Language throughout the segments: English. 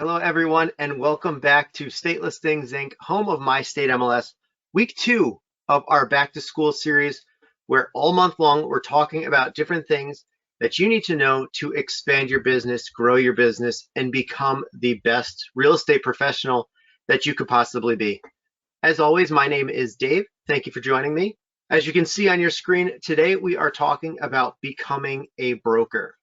Hello, everyone, and welcome back to State Listings Inc., home of My State MLS, week 2 of our Back to School series, where all month long we're talking about different things that you need to know to expand your business, grow your business, and become the best real estate professional that you could possibly be. As always, my name is Dave. Thank you for joining me. As you can see on your screen, today we are talking about becoming a broker.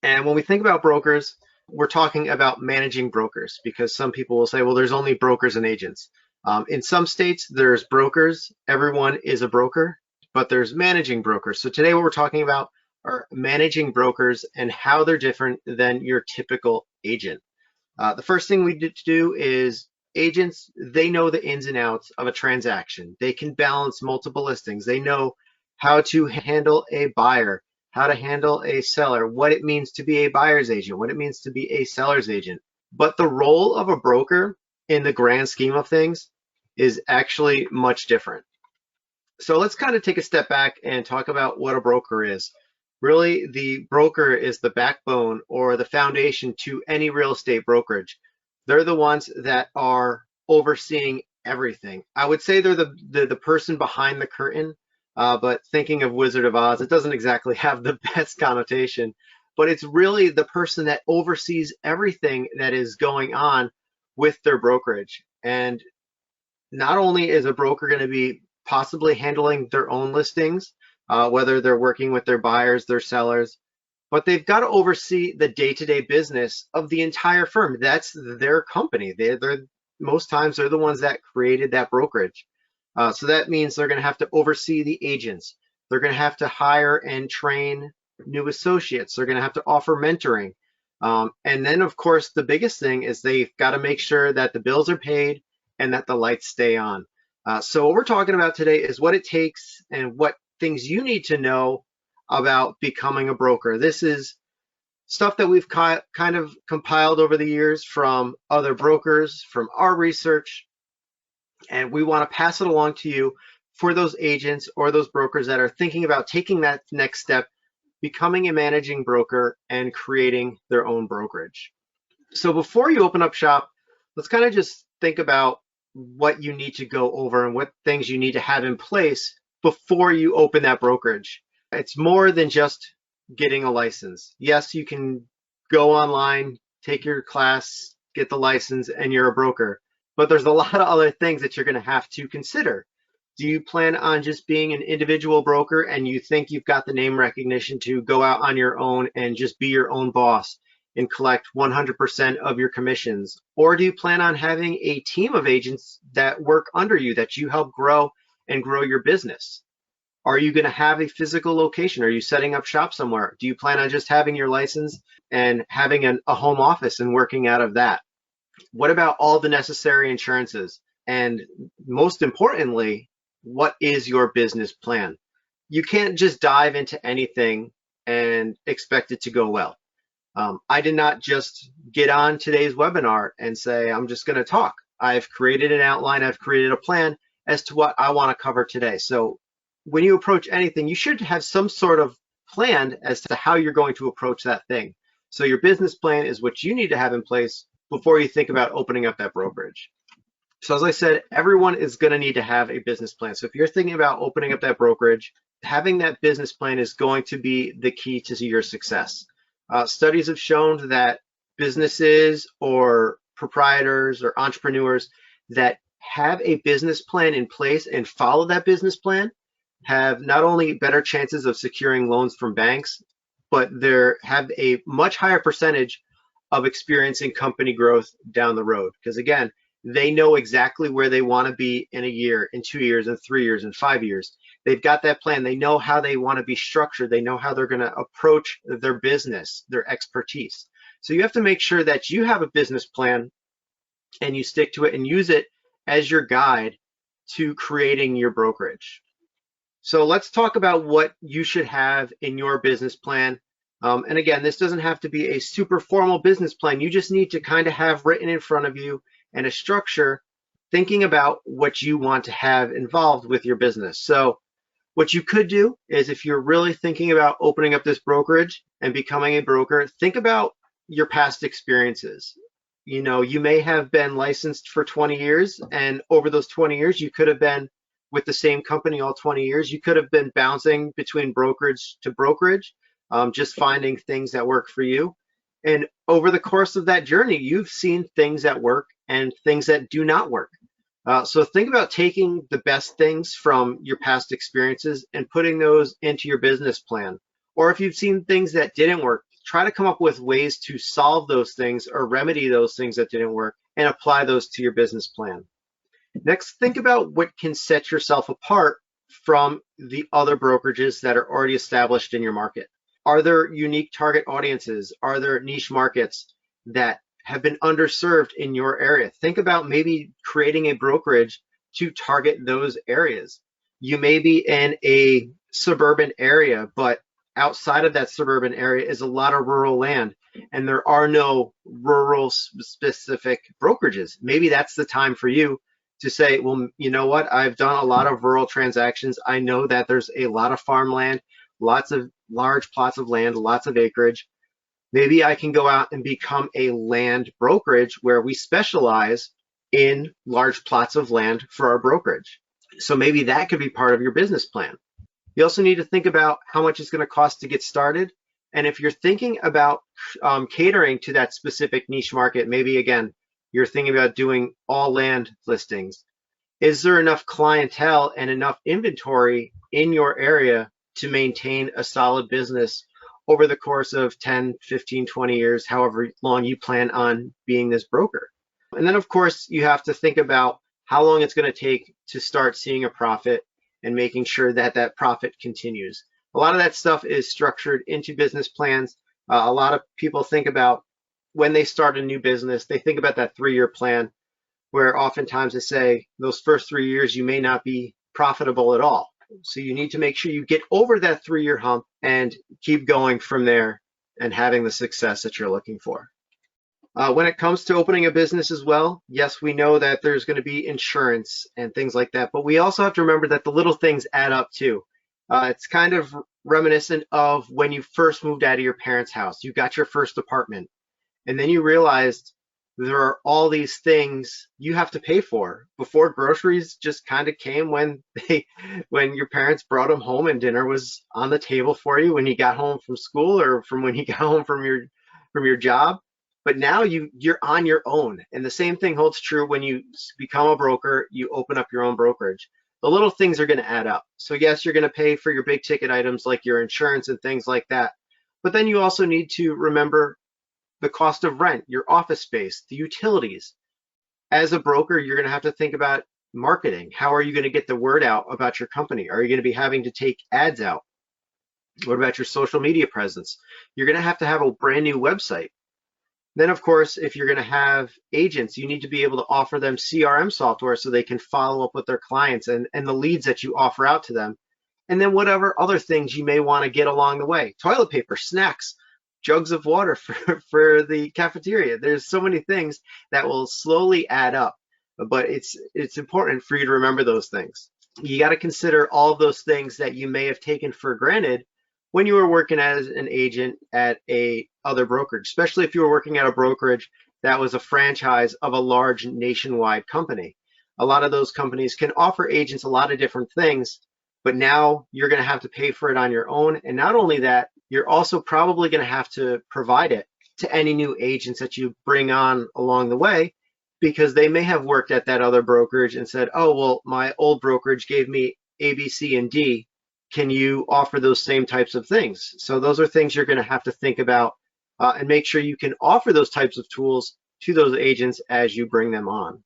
And when we think about brokers, we're talking about managing brokers because some people will say, well, there's only brokers and agents. In some states, there's brokers. Everyone is a broker, but there's managing brokers. So today what we're talking about are managing brokers and how they're different than your typical agent. The first thing we need to do is agents, they know the ins and outs of a transaction. They can balance multiple listings. They know how to handle a buyer, how to handle a seller, what it means to be a buyer's agent, what it means to be a seller's agent. But the role of a broker in the grand scheme of things is actually much different. So let's kind of take a step back and talk about what a broker is. Really, the broker is the backbone or the foundation to any real estate brokerage. They're the ones that are overseeing everything. I would say they're the person behind the curtain. But thinking of Wizard of Oz, it doesn't exactly have the best connotation, but it's really the person that oversees everything that is going on with their brokerage. And not only is a broker going to be possibly handling their own listings, whether they're working with their buyers, their sellers, but they've got to oversee the day-to-day business of the entire firm. That's their company. They're most times they're the ones that created that brokerage. So that means they're going to have to oversee the agents. They're going to have to hire and train new associates. They're going to have to offer mentoring. And then, of course, the biggest thing is they've got to make sure that the bills are paid and that the lights stay on. So what we're talking about today is what it takes and what things you need to know about becoming a broker. This is stuff that we've kind of compiled over the years from other brokers, from our research, and we want to pass it along to you for those agents or those brokers that are thinking about taking that next step, becoming a managing broker and creating their own brokerage. So before you open up shop, let's kind of just think about what you need to go over and what things you need to have in place before you open that brokerage. It's more than just getting a license. Yes, you can go online, take your class, get the license, and you're a broker. But there's a lot of other things that you're going to have to consider. Do you plan on just being an individual broker and you think you've got the name recognition to go out on your own and just be your own boss and collect 100% of your commissions? Or do you plan on having a team of agents that work under you that you help grow and grow your business? Are you going to have a physical location? Are you setting up shop somewhere? Do you plan on just having your license and having a home office and working out of that? What about all the necessary insurances? And most importantly, what is your business plan? You can't just dive into anything and expect it to go well. I did not just get on today's webinar and say, I'm just going to talk. I've created an outline. I've created a plan as to what I want to cover today. So when you approach anything, you should have some sort of plan as to how you're going to approach that thing. So your business plan is what you need to have in place before you think about opening up that brokerage. So as I said, everyone is going to need to have a business plan. So if you're thinking about opening up that brokerage, having that business plan is going to be the key to your success. Studies have shown that businesses or proprietors or entrepreneurs that have a business plan in place and follow that business plan have not only better chances of securing loans from banks, but they have a much higher percentage of experiencing company growth down the road. Because again, they know exactly where they want to be in a year, in 2 years, in 3 years, in 5 years. They've got that plan. They know how they want to be structured. They know how they're going to approach their business, their expertise. So you have to make sure that you have a business plan and you stick to it and use it as your guide to creating your brokerage. So let's talk about what you should have in your business plan. And again, this doesn't have to be a super formal business plan. You just need to kind of have written in front of you and a structure thinking about what you want to have involved with your business. So what you could do is if you're really thinking about opening up this brokerage and becoming a broker, think about your past experiences. You may have been licensed for 20 years, and over those 20 years, you could have been with the same company all 20 years. You could have been bouncing between brokerage to brokerage, just finding things that work for you. And over the course of that journey, you've seen things that work and things that do not work. So think about taking the best things from your past experiences and putting those into your business plan. Or if you've seen things that didn't work, try to come up with ways to solve those things or remedy those things that didn't work and apply those to your business plan. Next, think about what can set yourself apart from the other brokerages that are already established in your market. Are there unique target audiences? Are there niche markets that have been underserved in your area? Think about maybe creating a brokerage to target those areas. You may be in a suburban area, but outside of that suburban area is a lot of rural land, and there are no rural specific brokerages. Maybe that's the time for you to say, well, you know what? I've done a lot of rural transactions. I know that there's a lot of farmland, lots of large plots of land, lots of acreage. Maybe I can go out and become a land brokerage where we specialize in large plots of land for our brokerage. So maybe that could be part of your business plan. You also need to think about how much it's going to cost to get started. And if you're thinking about catering to that specific niche market, maybe again, you're thinking about doing all land listings. Is there enough clientele and enough inventory in your area to maintain a solid business over the course of 10, 15, 20 years, however long you plan on being this broker? And then, of course, you have to think about how long it's going to take to start seeing a profit and making sure that that profit continues. A lot of that stuff is structured into business plans. A lot of people think about when they start a new business, they think about that 3-year plan, where oftentimes they say those first 3 years you may not be profitable at all. So you need to make sure you get over that 3-year hump and keep going from there and having the success that you're looking for. When it comes to opening a business as well, yes, we know that there's going to be insurance and things like that, but we also have to remember that the little things add up too. It's kind of reminiscent of when you first moved out of your parents' house. You got your first apartment, and then you realized there are all these things you have to pay for. Before, groceries just kind of came when your parents brought them home and dinner was on the table for you when you got home from school or from when you got home from your job. But now you're on your own. And the same thing holds true when you become a broker, you open up your own brokerage. The little things are going to add up. So yes, you're going to pay for your big ticket items like your insurance and things like that. But then you also need to remember the cost of rent, your office space, the utilities. As a broker, you're going to have to think about marketing. How are you going to get the word out about your company? Are you going to be having to take ads out? What about your social media presence? You're going to have a brand new website. Then, of course, if you're going to have agents, you need to be able to offer them CRM software so they can follow up with their clients and the leads that you offer out to them. And then whatever other things you may want to get along the way. Toilet paper, snacks, jugs of water for the cafeteria. There's so many things that will slowly add up, but it's important for you to remember those things. You got to consider all of those things that you may have taken for granted when you were working as an agent at a other brokerage, especially if you were working at a brokerage that was a franchise of a large nationwide company. A lot of those companies can offer agents a lot of different things, but now you're going to have to pay for it on your own. And not only that, you're also probably going to have to provide it to any new agents that you bring on along the way, because they may have worked at that other brokerage and said, oh, well, my old brokerage gave me A, B, C, and D. Can you offer those same types of things? So those are things you're going to have to think about and make sure you can offer those types of tools to those agents as you bring them on.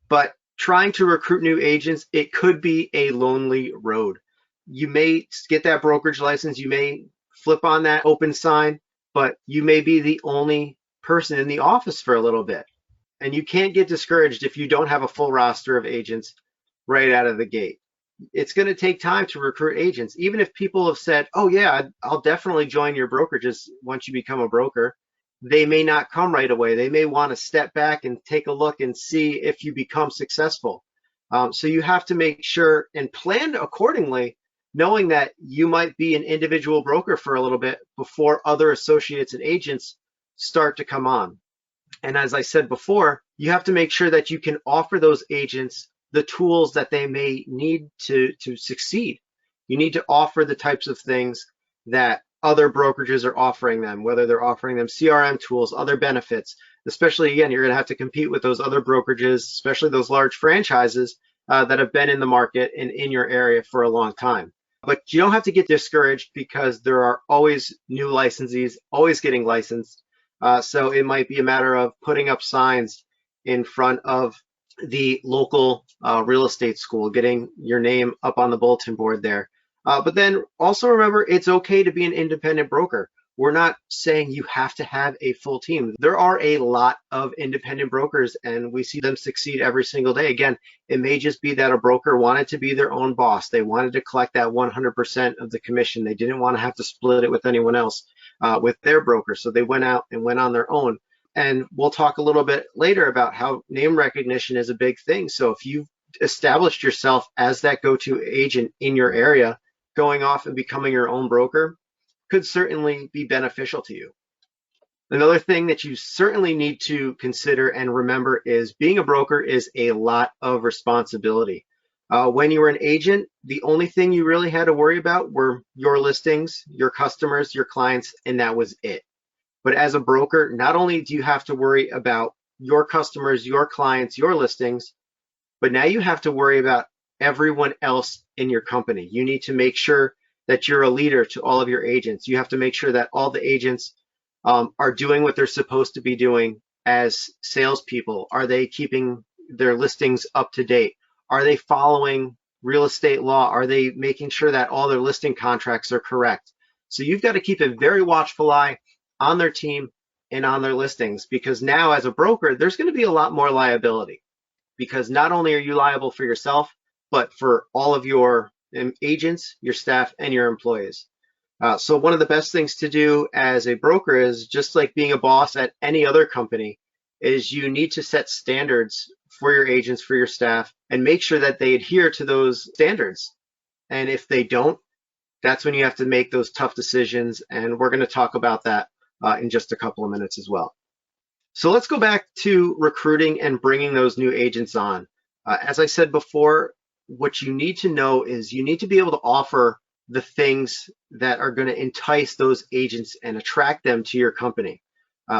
But trying to recruit new agents, it could be a lonely road. You may get that brokerage license, you may flip on that open sign, but you may be the only person in the office for a little bit. And you can't get discouraged if you don't have a full roster of agents right out of the gate. It's going to take time to recruit agents. Even if people have said, oh yeah, I'll definitely join your brokerages once you become a broker, they may not come right away. They may want to step back and take a look and see if you become successful. So you have to make sure and plan accordingly, knowing that you might be an individual broker for a little bit before other associates and agents start to come on. And as I said before, you have to make sure that you can offer those agents the tools that they may need to succeed. You need to offer the types of things that other brokerages are offering them, whether they're offering them CRM tools, other benefits. Especially, again, you're going to have to compete with those other brokerages, especially those large franchises that have been in the market and in your area for a long time. But you don't have to get discouraged because there are always new licensees, always getting licensed. So it might be a matter of putting up signs in front of the local real estate school, getting your name up on the bulletin board there. But then also remember, it's okay to be an independent broker. We're not saying you have to have a full team. There are a lot of independent brokers and we see them succeed every single day. Again, it may just be that a broker wanted to be their own boss. They wanted to collect that 100% of the commission. They didn't want to have to split it with anyone else, with their broker. So they went out and went on their own. And we'll talk a little bit later about how name recognition is a big thing. So if you've established yourself as that go-to agent in your area, going off and becoming your own broker could certainly be beneficial to you. Another thing that you certainly need to consider and remember is being a broker is a lot of responsibility. When you were an agent, the only thing you really had to worry about were your listings, your customers, your clients, and that was it. But as a broker, not only do you have to worry about your customers, your clients, your listings, but now you have to worry about everyone else in your company. You need to make sure that you're a leader to all of your agents. You have to make sure that all the agents are doing what they're supposed to be doing as salespeople. Are they keeping their listings up to date? Are they following real estate law? Are they making sure that all their listing contracts are correct? So you've got to keep a very watchful eye on their team and on their listings, because now as a broker, there's going to be a lot more liability, because not only are you liable for yourself, but for all of your agents, your staff, and your employees. So one of the best things to do as a broker is, just like being a boss at any other company, is you need to set standards for your agents, for your staff, and make sure that they adhere to those standards. And if they don't, that's when you have to make those tough decisions. And we're going to talk about that in just a couple of minutes as well. So let's go back to recruiting and bringing those new agents on. As I said before, what you need to know is you need to be able to offer the things that are going to entice those agents and attract them to your company.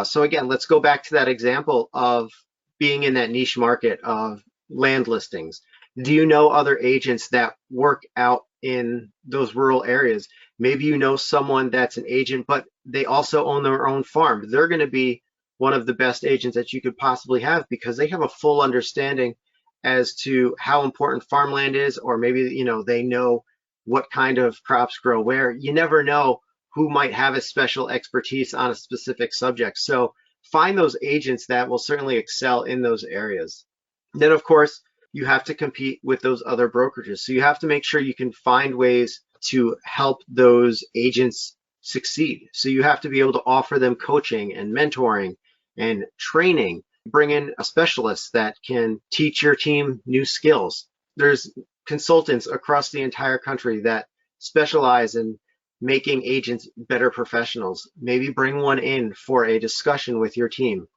So again, let's go back to that example of being in that niche market of land listings. Do you know other agents that work out in those rural areas? Maybe you know someone that's an agent, but they also own their own farm. They're going to be one of the best agents that you could possibly have, because they have a full understanding as to how important farmland is, or maybe they know what kind of crops grow where. You never know who might have a special expertise on a specific subject. So find those agents that will certainly excel in those areas. Then of course, you have to compete with those other brokerages. So you have to make sure you can find ways to help those agents succeed. So you have to be able to offer them coaching and mentoring and training. Bring in a specialist that can teach your team new skills. There's consultants across the entire country that specialize in making agents better professionals. Maybe bring one in for a discussion with your team.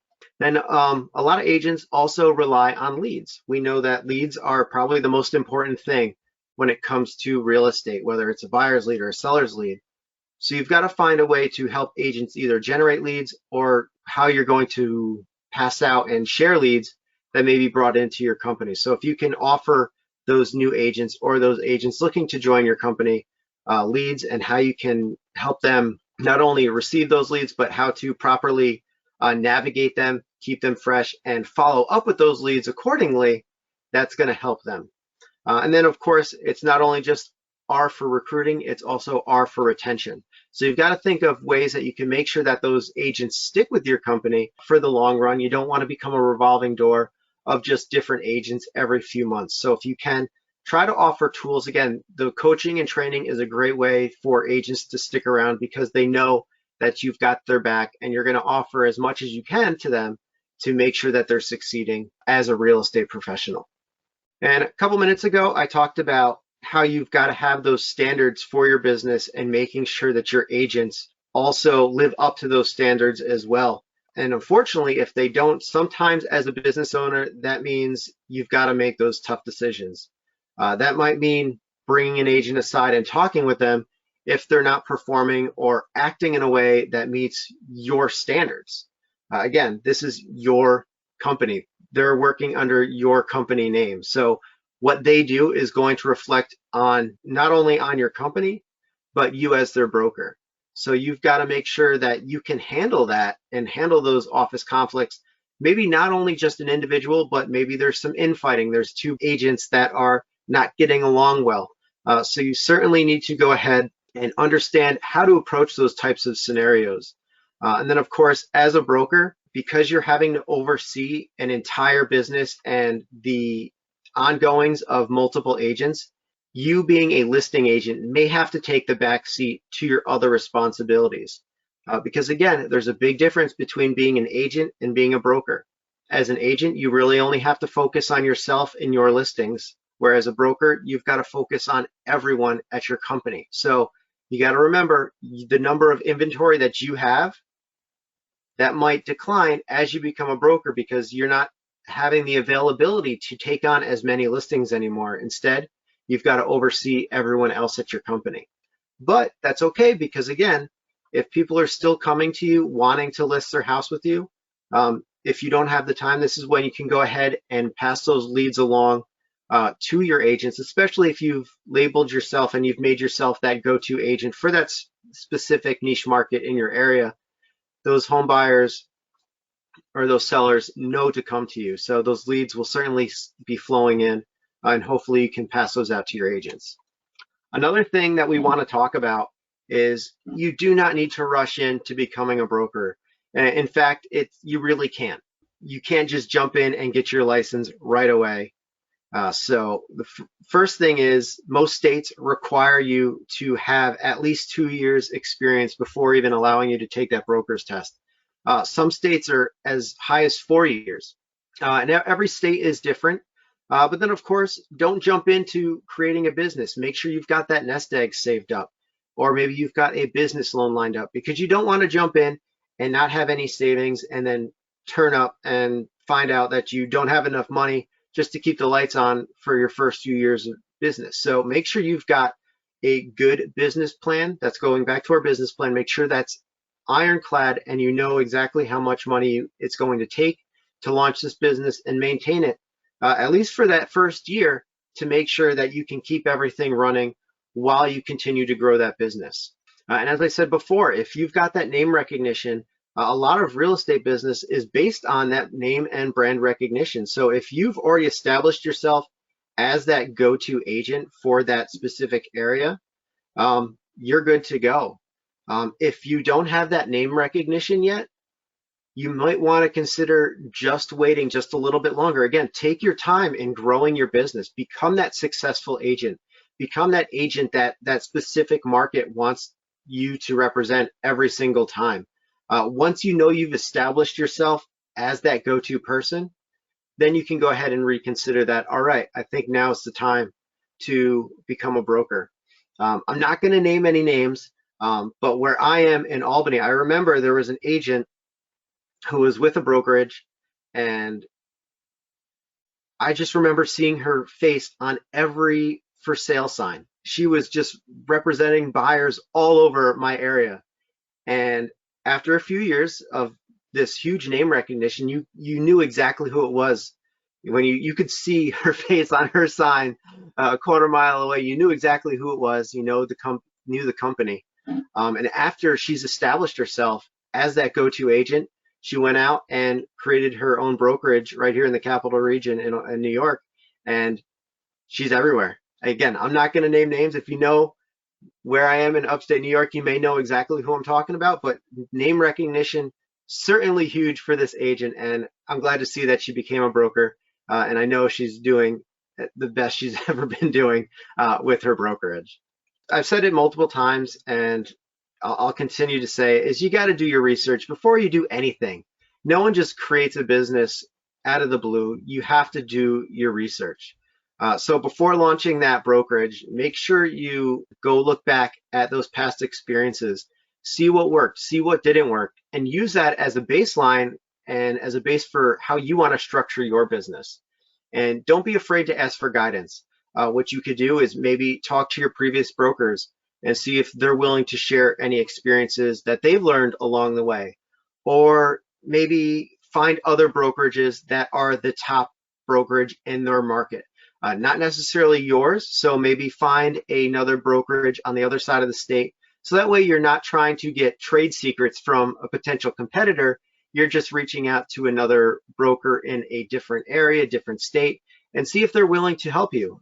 Then a lot of agents also rely on leads. We know that leads are probably the most important thing when it comes to real estate, whether it's a buyer's lead or a seller's lead. So you've got to find a way to help agents either generate leads, or how you're going to pass out and share leads that may be brought into your company. So if you can offer those new agents or those agents looking to join your company leads, and how you can help them not only receive those leads, but how to properly navigate them, keep them fresh, and follow up with those leads accordingly, that's going to help them. And then of course, it's not only just R for recruiting, it's also R for retention. So you've got to think of ways that you can make sure that those agents stick with your company for the long run. You don't want to become a revolving door of just different agents every few months. So if you can, try to offer tools. Again, the coaching and training is a great way for agents to stick around, because they know that you've got their back and you're going to offer as much as you can to them to make sure that they're succeeding as a real estate professional. And a couple minutes ago, I talked about how you've got to have those standards for your business and making sure that your agents also live up to those standards as well. And unfortunately, if they don't, sometimes as a business owner, that means you've got to make those tough decisions. That might mean bringing an agent aside and talking with them if they're not performing or acting in a way that meets your standards. Again, this is your company. They're working under your company name. So what they do is going to reflect on not only on your company, but you as their broker. So you've got to make sure that you can handle that and handle those office conflicts. Maybe not only just an individual, but maybe there's some infighting. There's two agents that are not getting along well. So you certainly need to go ahead and understand how to approach those types of scenarios. And then, of course, as a broker, because you're having to oversee an entire business and the ongoings of multiple agents, you being a listing agent may have to take the back seat to your other responsibilities. Because again, there's a big difference between being an agent and being a broker. As an agent, you really only have to focus on yourself and your listings, whereas a broker, you've got to focus on everyone at your company. So you got to remember the number of inventory that you have, that might decline as you become a broker because you're not having the availability to take on as many listings anymore. Instead, you've got to oversee everyone else at your company. But that's okay, because again, if people are still coming to you wanting to list their house with you, if you don't have the time, this is when you can go ahead and pass those leads along to your agents, especially if you've labeled yourself and you've made yourself that go-to agent for that specific niche market in your area. Those home buyers or those sellers know to come to you. So those leads will certainly be flowing in, and hopefully you can pass those out to your agents. Another thing that we want to talk about is you do not need to rush into becoming a broker. In fact, you really can't. You can't just jump in and get your license right away. So the first thing is most states require you to have at least 2 years experience before even allowing you to take that broker's test. Some states are as high as 4 years. And every state is different. But then, of course, don't jump into creating a business. Make sure you've got that nest egg saved up, or maybe you've got a business loan lined up, because you don't want to jump in and not have any savings and then turn up and find out that you don't have enough money just to keep the lights on for your first few years of business. So make sure you've got a good business plan. That's going back to our business plan. Make sure that's ironclad and you know exactly how much money it's going to take to launch this business and maintain it, at least for that first year, to make sure that you can keep everything running while you continue to grow that business. And as I said before, if you've got that name recognition, a lot of real estate business is based on that name and brand recognition. So if you've already established yourself as that go-to agent for that specific area, you're good to go. If you don't have that name recognition yet, you might want to consider just waiting just a little bit longer. Again, take your time in growing your business. Become that successful agent. Become that agent that that specific market wants you to represent every single time. Once you know you've established yourself as that go-to person, then you can go ahead and reconsider that. All right, I think now is the time to become a broker. I'm not going to name any names, but where I am in Albany, I remember there was an agent who was with a brokerage, and I just remember seeing her face on every for sale sign. She was just representing buyers all over my area. And after a few years of this huge name recognition, you knew exactly who it was. When you could see her face on her sign a quarter mile away, you knew exactly who it was. You know knew the company. And after she's established herself as that go-to agent, she went out and created her own brokerage right here in the capital region in New York, and she's everywhere. Again, I'm not going to name names. If you know where I am in upstate New York, you may know exactly who I'm talking about, but name recognition, certainly huge for this agent, and I'm glad to see that she became a broker, and I know she's doing the best she's ever been doing with her brokerage. I've said it multiple times, and I'll continue to say, is you got to do your research before you do anything. No one just creates a business out of the blue. You have to do your research. So before launching that brokerage, make sure you go look back at those past experiences. see what worked, see what didn't work, and use that as a baseline and as a base for how you want to structure your business. And don't be afraid to ask for guidance. What you could do is maybe talk to your previous brokers and see if they're willing to share any experiences that they've learned along the way. Or maybe find other brokerages that are the top brokerage in their market. Not necessarily yours, so maybe find another brokerage on the other side of the state. So that way you're not trying to get trade secrets from a potential competitor. You're just reaching out to another broker in a different area, different state, and see if they're willing to help you.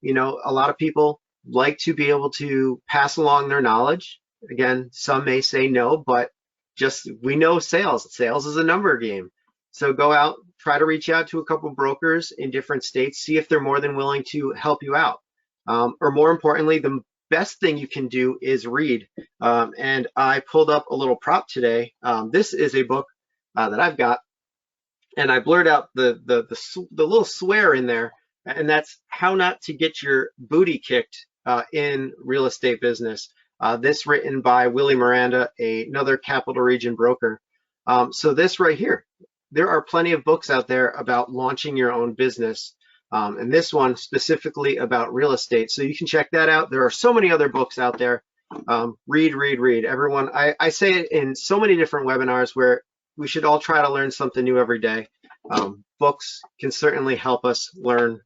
You know, a lot of people like to be able to pass along their knowledge. Again, some may say no, but just we know sales. Sales is a number game. So go out, try to reach out to a couple brokers in different states, see if they're more than willing to help you out. Or more importantly, the best thing you can do is read. And I pulled up a little prop today. This is a book that I've got, and I blurred out the little swear in there, and that's How Not to Get Your Booty Kicked in Real Estate Business. This written by Willie Miranda, another Capital Region broker. So this right here, there are plenty of books out there about launching your own business, and this one specifically about real estate. So you can check that out. There are so many other books out there. Read, read, read. Everyone, I say it in so many different webinars where we should all try to learn something new every day. Books can certainly help us learn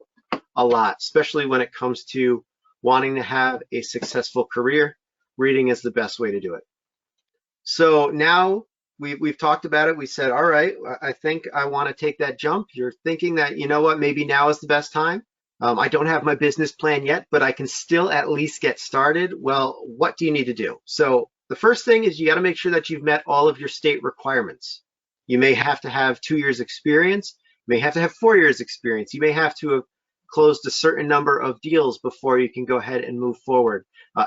a lot, especially when it comes to wanting to have a successful career. Reading is the best way to do it. So now we've talked about it. We said, all right, I think I want to take that jump. You're thinking that, you know what, maybe now is the best time. I don't have my business plan yet, but I can still at least get started. Well, what do you need to do? So the first thing is you got to make sure that you've met all of your state requirements. You may have to have 2 years experience. You may have to have 4 years experience. You may have to have closed a certain number of deals before you can go ahead and move forward.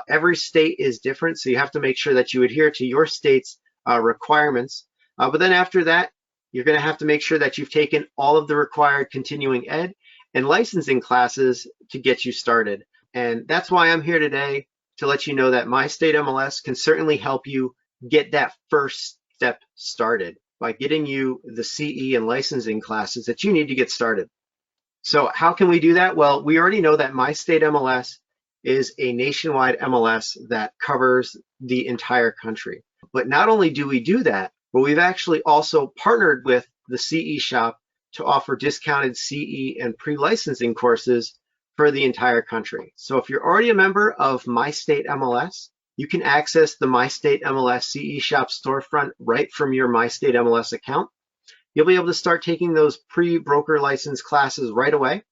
Every state is different, so you have to make sure that you adhere to your state's requirements. But then after that, you're going to have to make sure that you've taken all of the required continuing ed and licensing classes to get you started. And that's why I'm here today, to let you know that My State MLS can certainly help you get that first step started by getting you the CE and licensing classes that you need to get started. So how can we do that? Well, we already know that My State MLS is a nationwide MLS that covers the entire country. But not only do we do that, but we've actually also partnered with the CE shop to offer discounted CE and pre-licensing courses for the entire country. So if you're already a member of My State MLS, you can access the My State MLS CE shop storefront right from your My State MLS account. You'll be able to start taking those pre-broker license classes right away.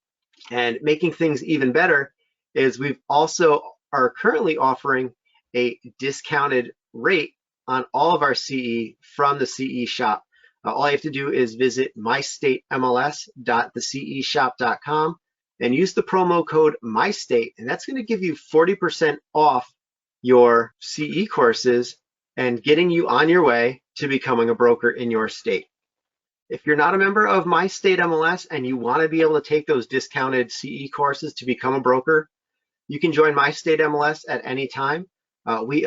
And making things even better is we've also are currently offering a discounted rate on all of our CE from the CE shop. All you have to do is visit MyStateMLS.theceshop.com and use the promo code MyState, and that's going to give you 40% off your CE courses and getting you on your way to becoming a broker in your state. If you're not a member of My State MLS and you want to be able to take those discounted CE courses to become a broker, you can join My State MLS at any time. We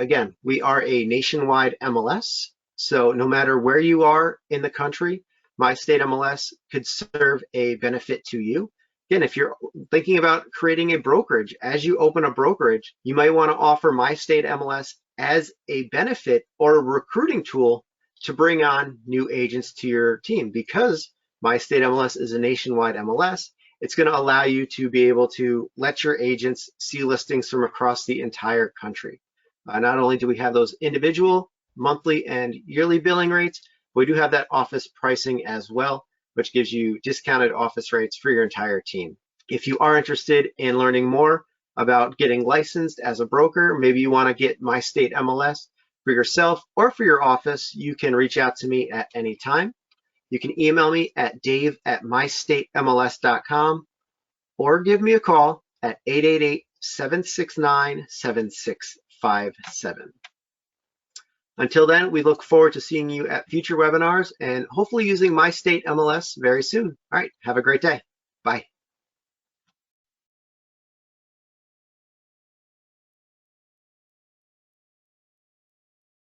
are a nationwide MLS, so no matter where you are in the country, My State MLS could serve a benefit to you. Again, if you're thinking about creating a brokerage, as you open a brokerage, you might want to offer My State MLS as a benefit or a recruiting tool to bring on new agents to your team. Because My State MLS is a nationwide MLS, it's going to allow you to be able to let your agents see listings from across the entire country. Not only do we have those individual monthly and yearly billing rates, but we do have that office pricing as well, which gives you discounted office rates for your entire team. If you are interested in learning more about getting licensed as a broker, maybe you want to get My State MLS for yourself or for your office, you can reach out to me at any time. You can email me at dave@mystatemls.com or give me a call at 888-769-7657. Until then, we look forward to seeing you at future webinars and hopefully using My State MLS very soon. All right, have a great day. Bye.